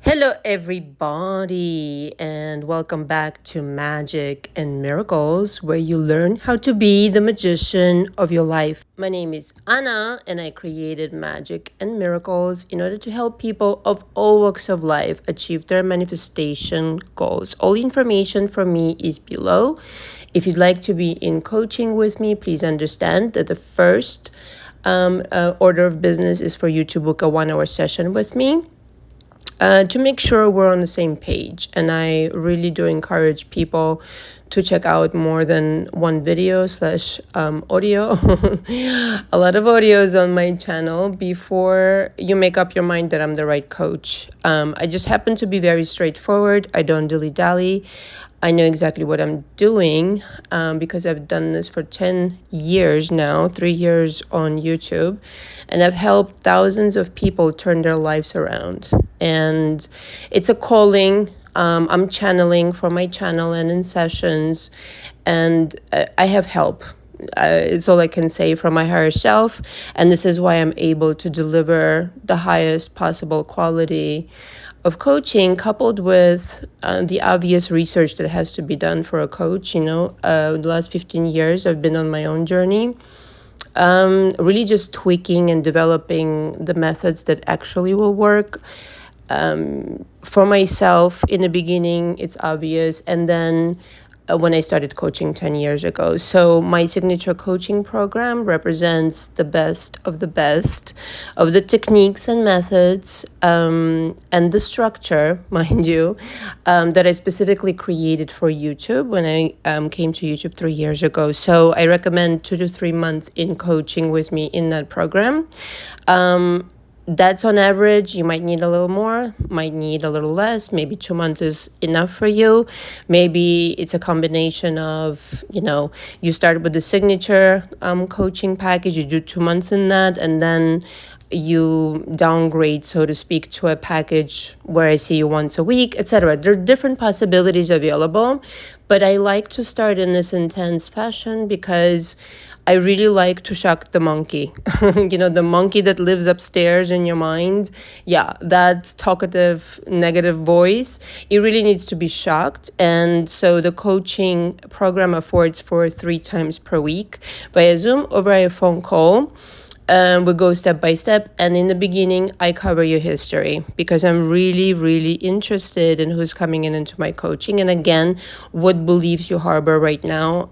Hello, everybody, and welcome back to Magic and Miracles, where you learn how to be the magician of your life. My name is Anna, and I created Magic and Miracles in order to help people of all walks of life achieve their manifestation goals. All information from me is below. If you'd like to be in coaching with me, please understand that the first order of business is for you to book a 1 hour session with me. To make sure we're on the same page. And I really do encourage people to check out more than one video slash audio, a lot of audios on my channel before you make up your mind that I'm the right coach. I just happen to be very straightforward. I don't dilly-dally. I know exactly what I'm doing because I've done this for 10 years now, 3 years on YouTube, and I've helped thousands of people turn their lives around. And it's a calling. I'm channeling from my channel and in sessions, and I have help. It's all I can say from my higher self, and this is why I'm able to deliver the highest possible quality of coaching, coupled with the obvious research that has to be done for a coach. The last 15 years I've been on my own journey, really just tweaking and developing the methods that actually will work. For myself, in the beginning, it's obvious, and then when I started coaching 10 years ago. So my signature coaching program represents the best of the techniques and methods and the structure, mind you, that I specifically created for YouTube when I came to YouTube 3 years ago. So I recommend 2 to 3 months in coaching with me in that program. That's on average. You might need a little more, might need a little less. Maybe 2 months is enough for you. Maybe it's a combination of, you start with the signature coaching package, you do 2 months in that, and then you downgrade, so to speak, to a package where I see you once a week, etc. There are different possibilities available, but I like to start in this intense fashion because I really like to shock the monkey. The monkey that lives upstairs in your mind. Yeah, that talkative, negative voice. It really needs to be shocked. And so the coaching program affords for 3 times per week via Zoom or via phone call. We go step by step. And in the beginning, I cover your history because I'm really, really interested in who's coming into my coaching. And again, what beliefs you harbor right now.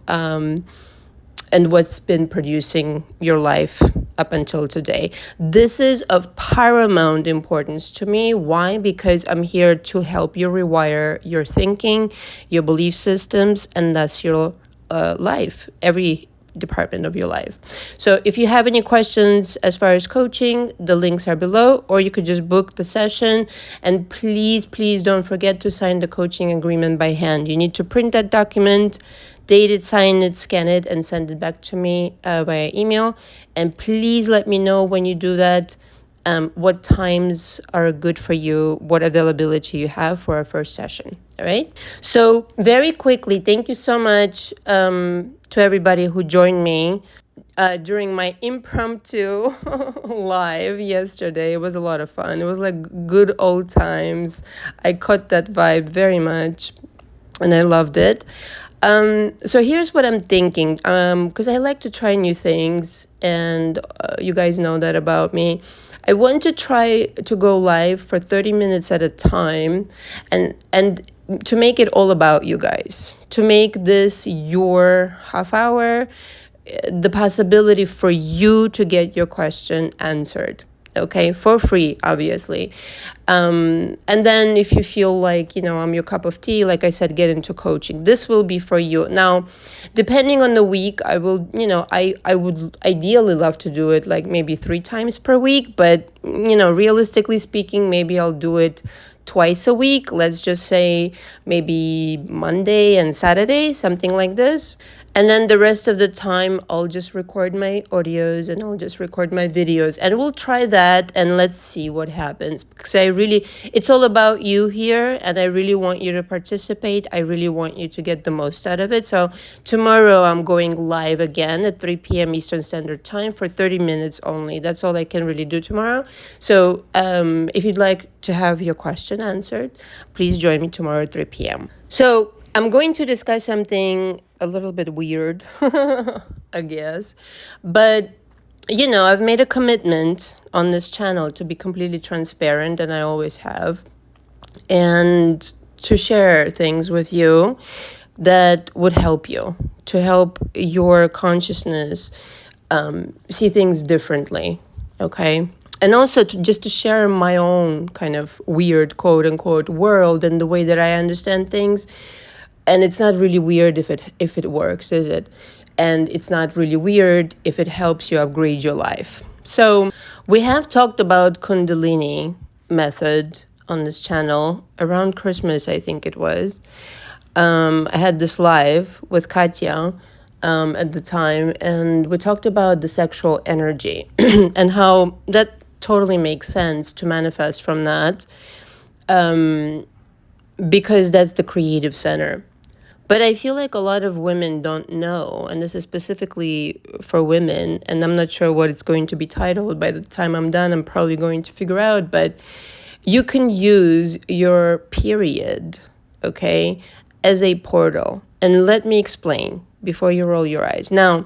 And what's been producing your life up until today. This is of paramount importance to me. Why? Because I'm here to help you rewire your thinking, your belief systems, and thus your life, every department of your life. So if you have any questions as far as coaching, the links are below, or you could just book the session. And please don't forget to sign the coaching agreement by hand. You need to print that document, date it, sign it, scan it, and send it back to me via email. And please let me know when you do that, what times are good for you, what availability you have for our first session. All right. So very quickly, thank you so much to everybody who joined me during my impromptu live yesterday. It was a lot of fun. It was like good old times. I caught that vibe very much, and I loved it. So here's what I'm thinking, because I like to try new things, and you guys know that about me. I want to try to go live for 30 minutes at a time, and to make it all about you guys, to make this your half hour, the possibility for you to get your question answered. Okay, for free, obviously. And then if you feel like, I'm your cup of tea, like I said, get into coaching. This will be for you. Now, depending on the week, I will, I would ideally love to do it like maybe 3 times per week. But, realistically speaking, maybe I'll do it twice a week. Let's just say maybe Monday and Saturday, something like this. And then the rest of the time, I'll just record my audios and I'll just record my videos. And we'll try that and let's see what happens. Because it's all about you here. And I really want you to participate. I really want you to get the most out of it. So tomorrow I'm going live again at 3 p.m. Eastern Standard Time for 30 minutes only. That's all I can really do tomorrow. So if you'd like to have your question answered, please join me tomorrow at 3 p.m. So I'm going to discuss something a little bit weird, I guess. But, I've made a commitment on this channel to be completely transparent, and I always have, and to share things with you that would help you, to help your consciousness see things differently, okay? And also just to share my own kind of weird quote unquote world and the way that I understand things. And it's not really weird if it works, is it? And it's not really weird if it helps you upgrade your life. So we have talked about Kundalini method on this channel around Christmas, I think it was. I had this live with Katya at the time, and we talked about the sexual energy and how that totally makes sense to manifest from that, because that's the creative center. But I feel like a lot of women don't know, and this is specifically for women, and I'm not sure what it's going to be titled. By the time I'm done, I'm probably going to figure out, but you can use your period, okay, as a portal. And let me explain before you roll your eyes. Now,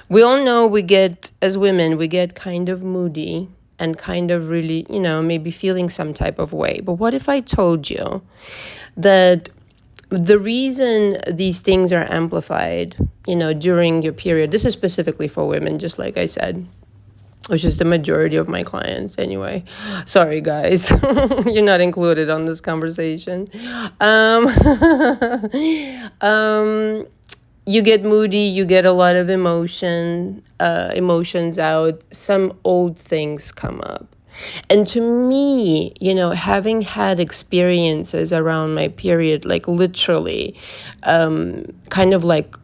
we all know as women, we get kind of moody and kind of really, maybe feeling some type of way. But what if I told you that the reason these things are amplified, during your period, this is specifically for women, just like I said, which is the majority of my clients anyway. Sorry, guys. You're not included on this conversation. You get moody, you get a lot of emotions out, some old things come up. And to me, having had experiences around my period, like literally, kind of like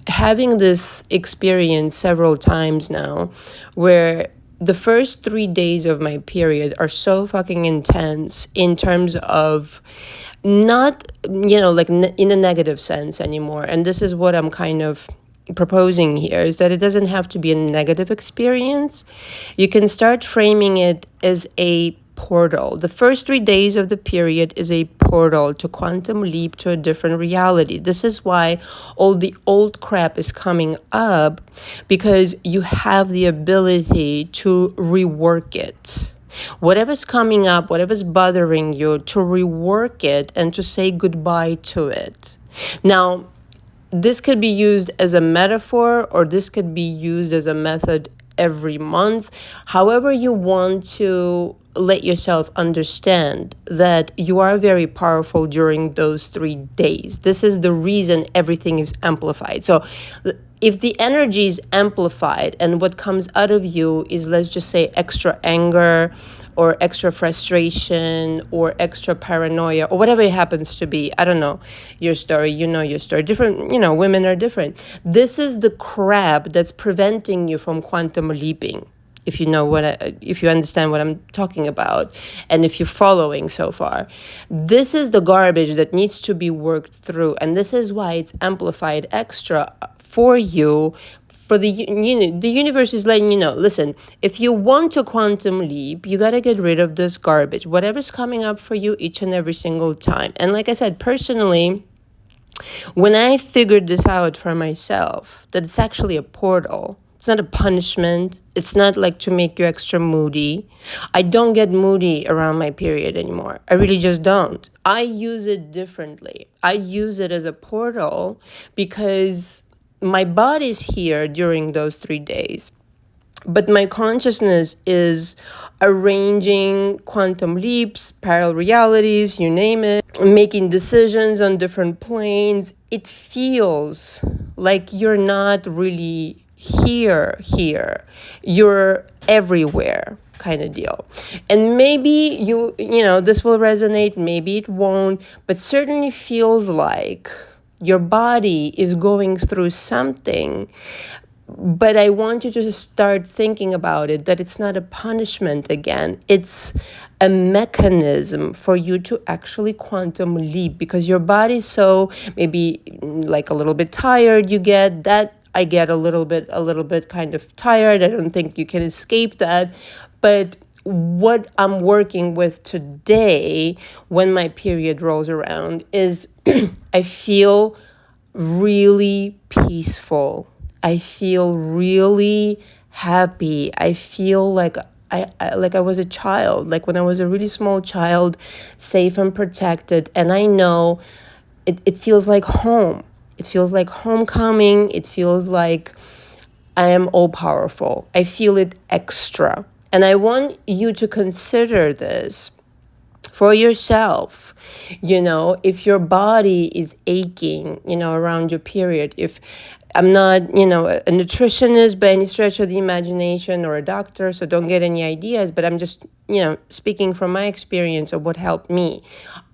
having this experience several times now, where the first 3 days of my period are so fucking intense in terms of not, like in a negative sense anymore. And this is what I'm kind of proposing here, is that it doesn't have to be a negative experience. You can start framing it as a portal. The first 3 days of the period is a portal to quantum leap to a different reality. This is why all the old crap is coming up, because you have the ability to rework it. Whatever's coming up, whatever's bothering you, to rework it and to say goodbye to it. Now, this could be used as a metaphor, or this could be used as a method every month. However you want to let yourself understand that you are very powerful during those 3 days. This is the reason everything is amplified. So if the energy is amplified and what comes out of you is, let's just say, extra anger or extra frustration or extra paranoia or whatever it happens to be, I don't know your story, your story. Different, women are different. This is the crap that's preventing you from quantum leaping. If you understand what I'm talking about, and if you're following so far, this is the garbage that needs to be worked through, and this is why it's amplified extra for you. For the universe is letting you know, listen, if you want to quantum leap, you got to get rid of this garbage, whatever's coming up for you each and every single time. And like I said, personally, when I figured this out for myself, that it's actually a portal. It's not a punishment. It's not like to make you extra moody. I don't get moody around my period anymore. I really just don't. I use it differently. I use it as a portal because my body's here during those 3 days. But my consciousness is arranging quantum leaps, parallel realities, you name it, making decisions on different planes. It feels like you're not really here. You're everywhere kind of deal. And maybe this will resonate, maybe it won't, but certainly feels like your body is going through something. But I want you to start thinking about it, that it's not a punishment again. It's a mechanism for you to actually quantum leap, because your body's so maybe like a little bit tired. You get that. I get a little bit kind of tired. I don't think you can escape that. But what I'm working with today when my period rolls around is I feel really peaceful. I feel really happy. I feel like I was a child, like when I was a really small child, safe and protected. And I know it feels like home. It feels like homecoming. It feels like I am all powerful. I feel it extra. And I want you to consider this for yourself. If your body is aching, around your period, if I'm not, a nutritionist by any stretch of the imagination or a doctor, so don't get any ideas, but I'm just, speaking from my experience of what helped me.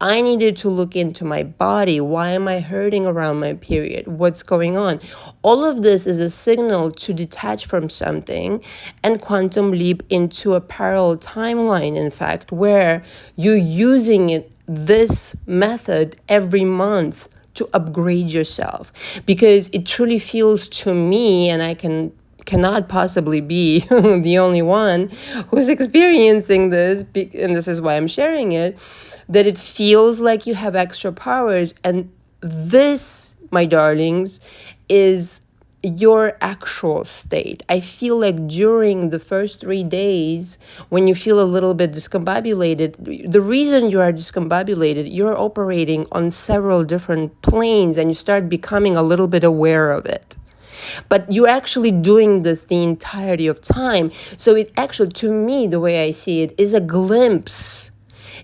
I needed to look into my body. Why am I hurting around my period? What's going on? All of this is a signal to detach from something and quantum leap into a parallel timeline, in fact, where you're using this method every month to upgrade yourself, because it truly feels to me, and I cannot possibly be the only one who's experiencing this, and this is why I'm sharing it, that it feels like you have extra powers. And this, my darlings, is your actual state. I feel like during the first 3 days, when you feel a little bit discombobulated, the reason you are discombobulated, you're operating on several different planes and you start becoming a little bit aware of it. But you're actually doing this the entirety of time. So it actually, to me, the way I see it, is a glimpse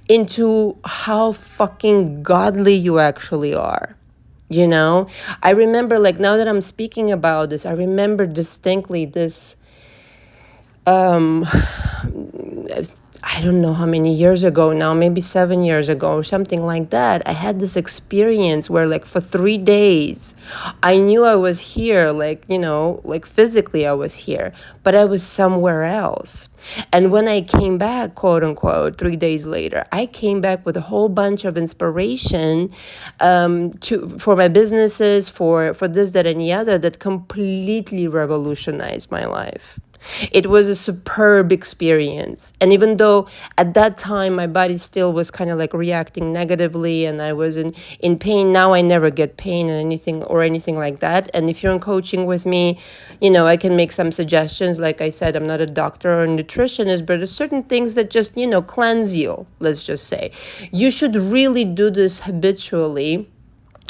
into how fucking godly you actually are. I remember, like, now that I'm speaking about this, I remember distinctly this, I don't know how many years ago now, maybe 7 years ago or something like that. I had this experience where, like, for 3 days, I knew I was here, like, like physically I was here, but I was somewhere else. And when I came back, quote unquote, 3 days later, I came back with a whole bunch of inspiration for my businesses, for this, that, and the other, that completely revolutionized my life. It was a superb experience. And even though at that time my body still was kind of like reacting negatively and I was in pain, now I never get pain and anything like that. And if you're in coaching with me, I can make some suggestions. Like I said, I'm not a doctor or a nutritionist, but there's certain things that just, cleanse you, let's just say. You should really do this habitually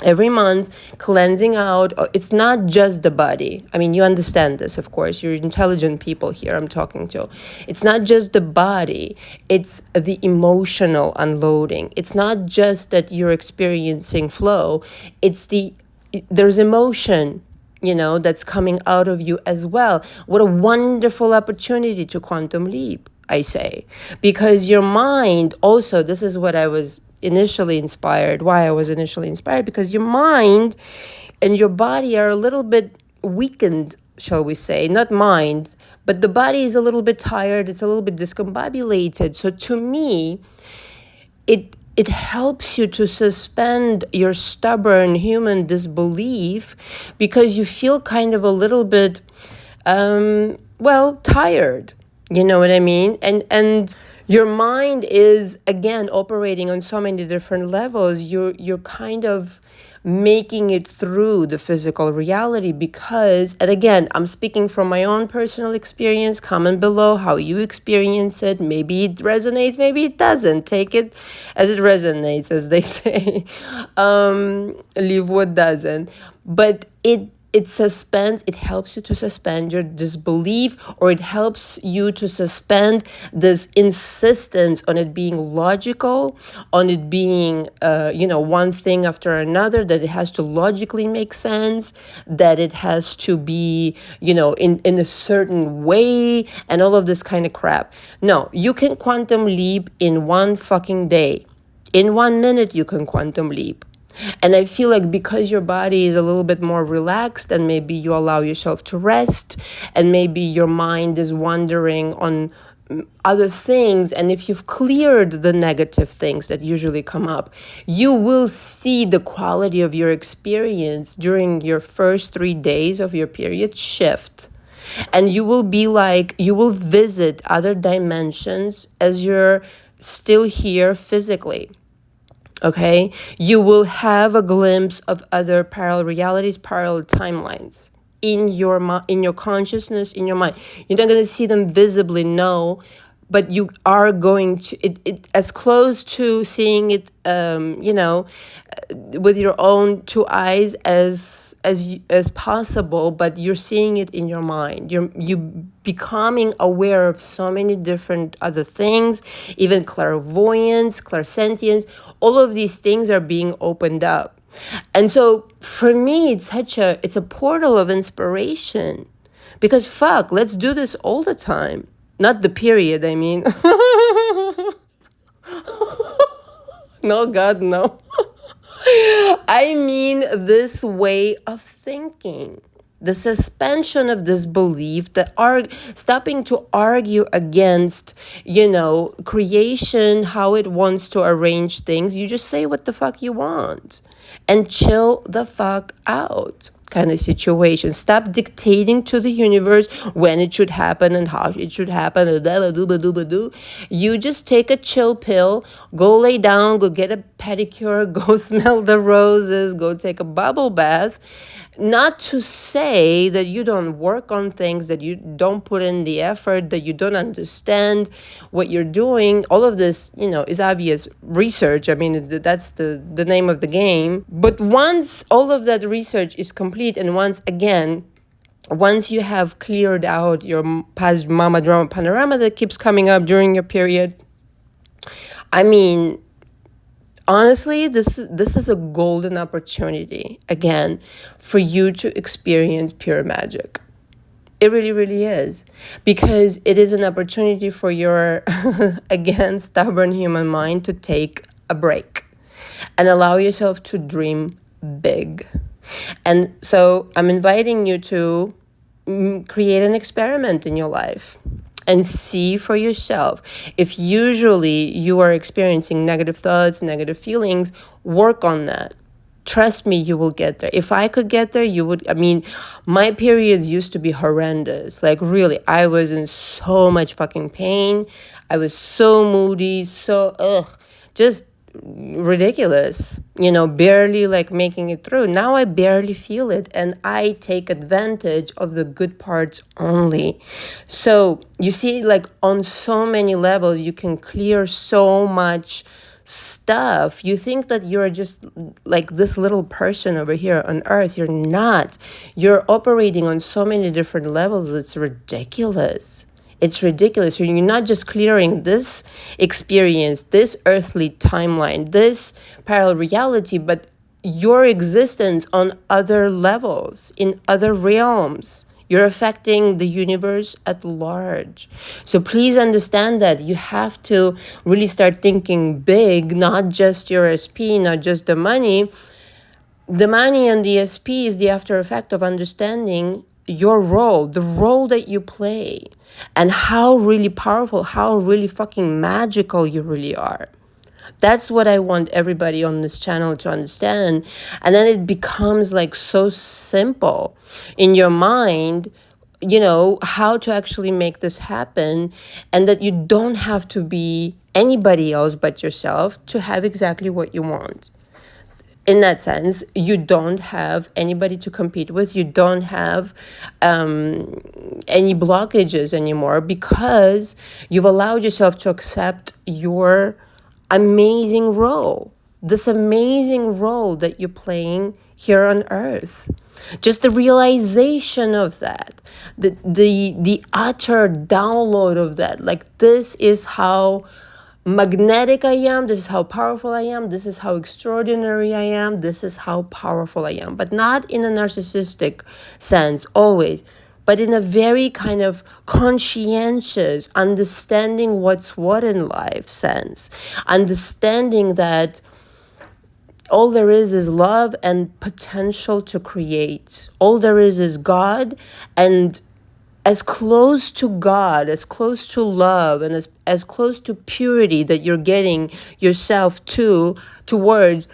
every month, cleansing out. It's not just the body. I mean, you understand this, of course. You're intelligent people here I'm talking to. It's not just the body. It's the emotional unloading. It's not just that you're experiencing flow. There's emotion, that's coming out of you as well. What a wonderful opportunity to quantum leap, I say. Because your mind also, this is what I was initially inspired, why I was initially inspired, because your mind and your body are a little bit weakened, shall we say, not mind, but the body is a little bit tired, it's a little bit discombobulated. So to me, it helps you to suspend your stubborn human disbelief, because you feel kind of a little bit, tired. You know what I mean? And your mind is, again, operating on so many different levels. You're kind of making it through the physical reality because, and again, I'm speaking from my own personal experience. Comment below how you experience it. Maybe it resonates, maybe it doesn't. Take it as it resonates, as they say. Leave what doesn't. But it helps you to suspend your disbelief, or it helps you to suspend this insistence on it being logical, on it being, one thing after another, that it has to logically make sense, that it has to be, in a certain way, and all of this kind of crap. No, you can quantum leap in one fucking day. In 1 minute, you can quantum leap. And I feel like because your body is a little bit more relaxed, and maybe you allow yourself to rest, and maybe your mind is wandering on other things, and if you've cleared the negative things that usually come up, you will see the quality of your experience during your first 3 days of your period shift. And you will be like, you will visit other dimensions as you're still here physically. Okay, you will have a glimpse of other parallel realities, parallel timelines in your in your consciousness, in your mind. You're not going to see them visibly, no, but you are going to it as close to seeing it, with your own two eyes as possible, but you're seeing it in your mind. You becoming aware of so many different other things, even clairvoyance, clairsentience. All of these things are being opened up, and so for me, it's a portal of inspiration, because fuck, let's do this all the time. Not the period, I mean. No, God, no. I mean this way of thinking, the suspension of this belief, that stopping to argue against, creation, how it wants to arrange things. You just say what the fuck you want and chill the fuck out kind of situation. Stop dictating to the universe when it should happen and how it should happen. You just take a chill pill, go lay down, go get a pedicure, go smell the roses, go take a bubble bath. Not to say that you don't work on things, that you don't put in the effort, that you don't understand what you're doing. All of this, is obvious research. I mean, that's the name of the game. But once all of that research is complete, and once you have cleared out your past mama drama panorama that keeps coming up during your period, I mean, honestly, this is a golden opportunity, again, for you to experience pure magic. It really, really is. Because it is an opportunity for your, again, stubborn human mind to take a break and allow yourself to dream big. And so I'm inviting you to create an experiment in your life and see for yourself. If usually you are experiencing negative thoughts, negative feelings, work on that. Trust me, you will get there. If I could get there, you would. I mean, my periods used to be horrendous. Like, really, I was in so much fucking pain. I was so moody, just ridiculous, barely like making it through. Now I barely feel it, and I take advantage of the good parts only. So you see, like, on so many levels, you can clear so much stuff. You think that you're just like this little person over here on earth. You're not. You're operating on so many different levels. It's ridiculous. It's ridiculous. You're not just clearing this experience, this earthly timeline, this parallel reality, but your existence on other levels, in other realms. You're affecting the universe at large. So please understand that you have to really start thinking big, not just your SP, not just the money. The money and the SP is the after effect of understanding your role, the role that you play, and how really powerful, how really fucking magical you really are. That's what I want everybody on this channel to understand. And then it becomes like so simple in your mind, how to actually make this happen, and that you don't have to be anybody else but yourself to have exactly what you want. In that sense, you don't have anybody to compete with. You don't have any blockages anymore, because you've allowed yourself to accept your amazing role, this amazing role that you're playing here on earth. Just the realization of that, the utter download of that, like, this is how magnetic I am, this is how powerful I am, this is how extraordinary I am, this is how powerful I am. But not in a narcissistic sense always, but in a very kind of conscientious, understanding what's what in life sense. Understanding that all there is love and potential to create. All there is God, and as close to God, as close to love, and as close to purity that you're getting yourself towards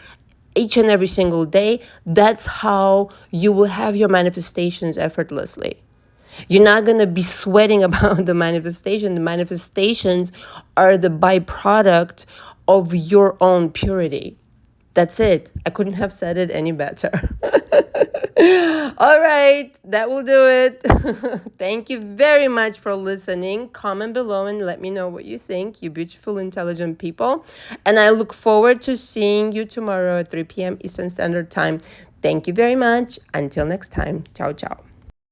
each and every single day, that's how you will have your manifestations effortlessly. You're not going to be sweating about the manifestation. The manifestations are the byproduct of your own purity. That's it. I couldn't have said it any better. All right, that will do it. Thank you very much for listening. Comment below and let me know what you think, you beautiful, intelligent people. And I look forward to seeing you tomorrow at 3 p.m. Eastern Standard Time. Thank you very much. Until next time. Ciao, ciao.